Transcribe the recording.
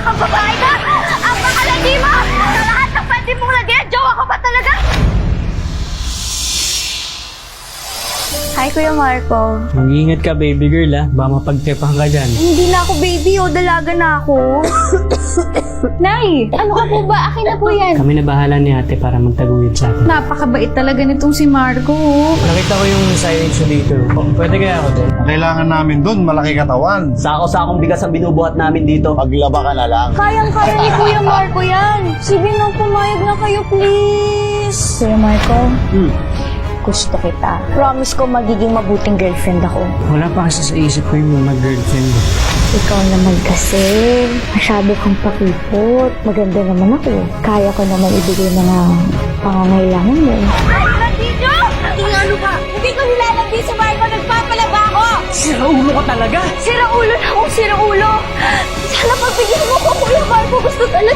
kang babae ka! Ang makalandi mo! Sa lahat ng pwede mong lagyan, jowa ka ba talaga? Hi, Kuya Marco. Mag-iingat ka, baby girl, ha? Baka mapagtepang ka dyan. Hindi na ako baby, o dalaga na ako. Nay, ano ka po ba? Akin na po yan. Kami na bahala ni ate para magtaguyod sa atin. Napakabait talaga nitong si Marco. Nakita ko yung signage dito. Pwede kaya ako doon? Kailangan namin dun, malaki katawan. Sako-sakong bigas ang binubuhat namin dito. Paglaba ka na lang. Kayang-kaya ni Kuya Marco yan. Sige nang pumayag na kayo, please. Kuya Marco, gusto kita. Promise ko magiging mabuting girlfriend ako. Wala pa kasi sa isip ko yung mag-girlfriend. Ikaw naman kasi, masyado kang pakipot. Maganda naman ako. Kaya ko naman ibigay mga pangangailangan mo. Ay, Radinyo! Hindi ano ba? Hindi ko nilalandi si Marco. Nagpapalaba ako! Sira ulo ka talaga! Sira ulo na akong sira ulo. Sana pagbigyan mo ko, Kuya Marco. Gusto talaga